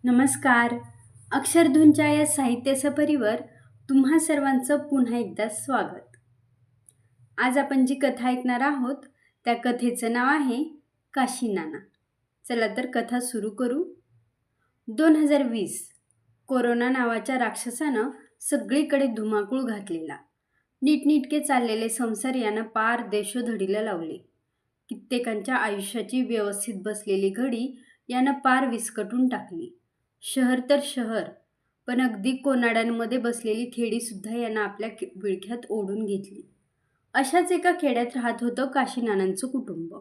नमस्कार. अक्षरधूंच्या या साहित्य सफरीवर तुम्हा सर्वांचं पुन्हा एकदा स्वागत. आज आपण जी कथा ऐकणार आहोत त्या कथेचं नाव आहे काशी नाना. चला तर कथा सुरू करू. 2020 कोरोना नावाच्या राक्षसानं सगळीकडे धुमाकूळ घातलेला. नीटनीटके चाललेले संसार यानं पार देशोधडीला लावले. कित्येकांच्या आयुष्याची व्यवस्थित बसलेली घडी यानं पार विस्कटून टाकली. शहर तर शहर, पण अगदी कोनाड्यांमध्ये बसलेली खेडीसुद्धा यांना आपल्या विळख्यात ओढून घेतली. अशाच एका खेड्यात राहत होतं काशीनानांचं कुटुंब.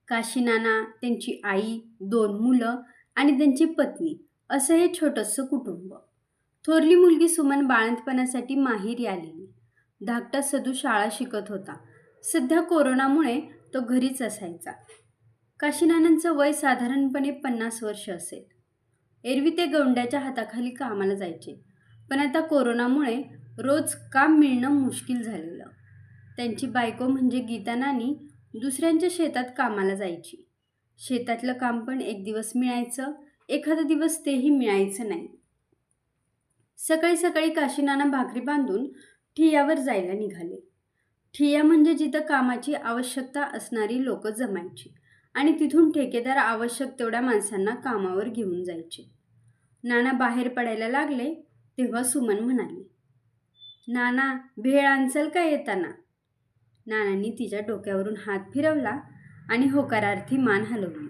काशीनाना, त्यांची आई, 2 मुलं आणि त्यांची पत्नी असं हे छोटंसं कुटुंब. थोरली मुलगी सुमन बाळंतपणासाठी माहेरी आलेली. धाकटा सदू शाळा शिकत होता. सध्या कोरोनामुळे तो घरीच असायचा. काशीनानांचं वय साधारणपणे 50 वर्ष असेल. एरवी ते गौंड्याच्या हाताखाली कामाला जायचे, पण आता कोरोनामुळे रोज काम मिळणं मुश्किल झालेलं. त्यांची बायको म्हणजे गीता नानी दुसऱ्यांच्या शेतात कामाला जायची. शेतातलं काम पण एक दिवस मिळायचं, एखादा दिवस तेही मिळायचं नाही. सकाळी सकाळी काशीनाना भाकरी बांधून ठियावर जायला निघाले. ठिया म्हणजे जिथं कामाची आवश्यकता असणारी लोक जमायची आणि तिथून ठेकेदार आवश्यक तेवढ्या माणसांना कामावर घेऊन जायचे. नाना बाहेर पडायला लागले तेव्हा सुमन म्हणाली, नाना, भेळ आणचाल का येताना? नानांनी तिच्या डोक्यावरून हात फिरवला आणि होकारार्थी मान हलवली.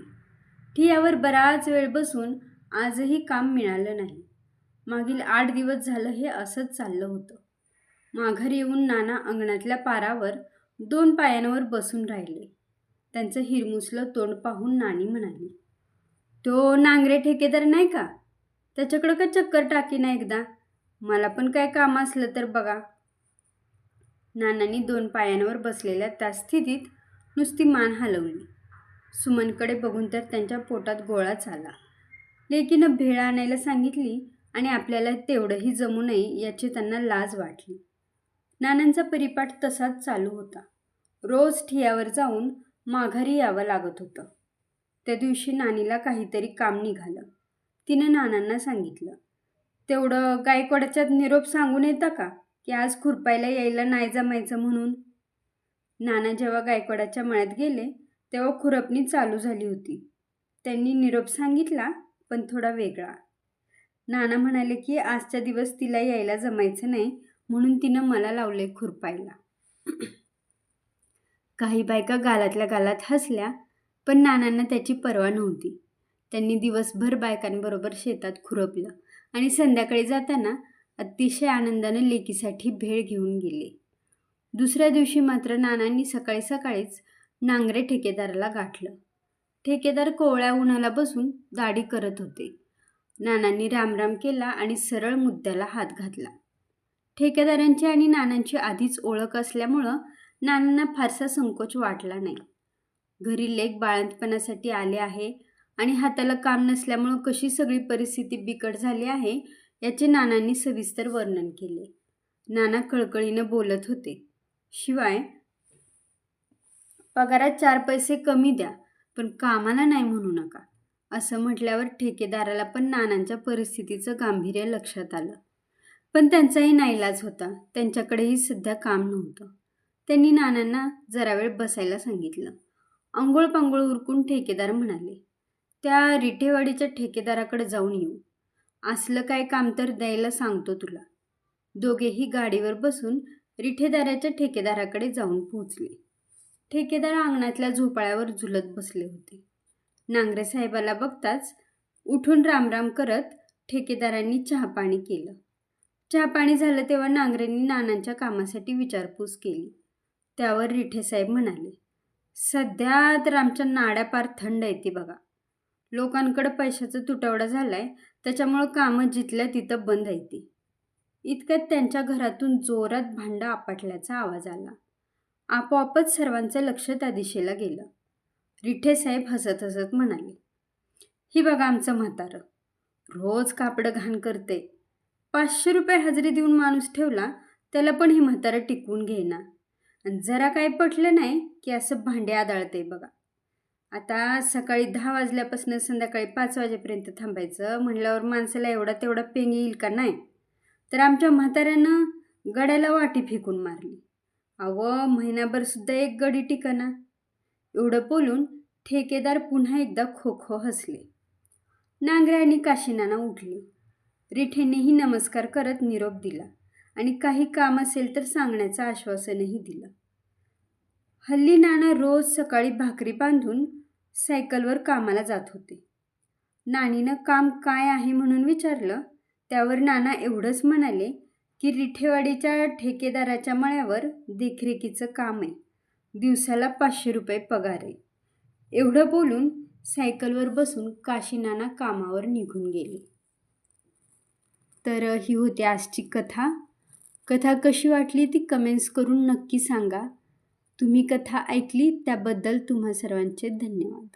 ठियावर बराच वेळ बसून आजही काम मिळालं नाही. मागील 8 दिवस झालं हे असंच चाललं होतं. माघारी येऊन नाना अंगणातल्या पारावर 2 पायांवर बसून राहिले. त्यांचं हिरमुसलं तोंड पाहून नानी म्हणाली, तो नांगरे ठेकेदार नाही का? त्याच्याकडं का चक्कर टाकी ना एकदा? मला पण काय काम असलं तर बघा. नानांनी 2 पायांवर बसलेल्या त्या स्थितीत नुसती मान हलवली. सुमनकडे बघून तर त्यांच्या पोटात गोळाच आला. लेकीनं भेळ आणायला सांगितली आणि आपल्याला तेवढंही जमू नये याची त्यांना लाज वाटली. नानांचा परिपाठ तसाच चालू होता. रोज ठियावर जाऊन माघारी यावं लागत होतं. त्या दिवशी नानीला काहीतरी काम निघालं. तिनं नानांना सांगितलं, तेवढं गायकवाडाच्यात निरोप सांगून येता का की आज खुरपायला यायला नाही जमायचं म्हणून? नाना जेव्हा गायकवाडाच्या मळ्यात गेले तेव्हा खुरपणी चालू झाली होती. त्यांनी निरोप सांगितला, पण थोडा वेगळा. नाना म्हणाले की आजच्या दिवस तिला यायला जमायचं नाही म्हणून तिनं मला लावले खुरपायला. काही बायका गालातल्या गालात हसल्या, पण नानांना त्याची पर्वा नव्हती. त्यांनी दिवसभर बायकांबरोबर शेतात खुरपलं आणि संध्याकाळी जाताना अतिशय आनंदानं लेकीसाठी भेळ घेऊन गेले. दुसऱ्या दिवशी मात्र नानांनी सकाळी सकाळीच नांगरे ठेकेदाराला गाठलं. ठेकेदार कोवळ्या उन्हाला बसून दाढी करत होते. नानांनी रामराम केला आणि सरळ मुद्द्याला हात घातला. ठेकेदारांची आणि नानांची आधीच ओळख असल्यामुळं नानांना फारसा संकोच वाटला नाही. घरी लेक बाळंतपणासाठी आले आहे आणि हाताला काम नसल्यामुळं कशी सगळी परिस्थिती बिकट झाली आहे याचे नानांनी सविस्तर वर्णन केले. नाना कळकळीनं बोलत होते, शिवाय पगारात 4 पैसे कमी द्या, पण कामाला नाही म्हणू नका. असं म्हटल्यावर ठेकेदाराला पण नानांच्या परिस्थितीचं गांभीर्य लक्षात आलं. पण त्यांचाही नाईलाज होता. त्यांच्याकडेही सध्या काम नव्हतं. त्यांनी नानांना जरा वेळ बसायला सांगितलं. अंघोळ पांघोळ उरकून ठेकेदार म्हणाले, त्या रिठेवाडीच्या ठेकेदाराकडे जाऊन येऊ. असलं काय काम तर द्यायला सांगतो तुला. दोघेही गाडीवर बसून रिठेदाराच्या ठेकेदाराकडे जाऊन पोहोचले. ठेकेदार अंगणातल्या झोपाळ्यावर झुलत बसले होते. नांगरे साहेबाला बघताच उठून रामराम करत ठेकेदारांनी चहापाणी केलं. चहापाणी झालं तेव्हा नांगरेंनी नानांच्या कामासाठी विचारपूस केली. त्यावर रिठेसाहेब म्हणाले, सध्या तर आमच्या नाड्या पार थंड येते बघा. लोकांकडं पैशाचा तुटवडा झालाय, त्याच्यामुळं कामं जिथल्या तिथं बंद येते. इतक्यात त्यांच्या घरातून जोरात भांडं आपटल्याचा आवाज आला. आपोआपच सर्वांचं लक्ष त्या दिशेला गेलं. रिठेसाहेब हसत हसत म्हणाले, ही बघा आमचं म्हातारं. रोज कापडं घाण करते. 500 रुपये हजेरी देऊन माणूस ठेवला त्याला पण ही म्हातारं टिकवून घेईना. आणि जरा काही पटलं नाही की असं भांडे आदळते बघा. आता सकाळी 10 वाजल्यापासून संध्याकाळी 5 वाजेपर्यंत थांबायचं म्हणल्यावर माणसाला एवढा तेवढा पेंग येईल का नाही. तर आमच्या म्हाताऱ्यानं गड्याला वाटी फेकून मारली. महिनाभरसुद्धा एक गडी टिकना. एवढं बोलून ठेकेदार पुन्हा एकदा खो खो हसले. नांगरे आणि काशीनाना उठले. रिठेंनीही नमस्कार करत निरोप दिला आणि काही काम असेल तर सांगण्याचं आश्वासनही दिलं. हल्ली नाना रोज सकाळी भाकरी बांधून सायकलवर कामाला जात होते. नानीनं काम काय आहे म्हणून विचारलं. त्यावर नाना एवढंच म्हणाले की रिठेवाडीच्या ठेकेदाराच्या मळ्यावर देखरेखीचं काम आहे. दिवसाला 500 रुपये पगार आहे. एवढं बोलून सायकलवर बसून काशीनाना कामावर निघून गेले. तर ही होती आजची कथा. कथा कशी वाटली ती कमेंट्स करून नक्की सांगा. तुम्ही कथा ऐकली त्याबद्दल तुम्हा सर्वांचे धन्यवाद.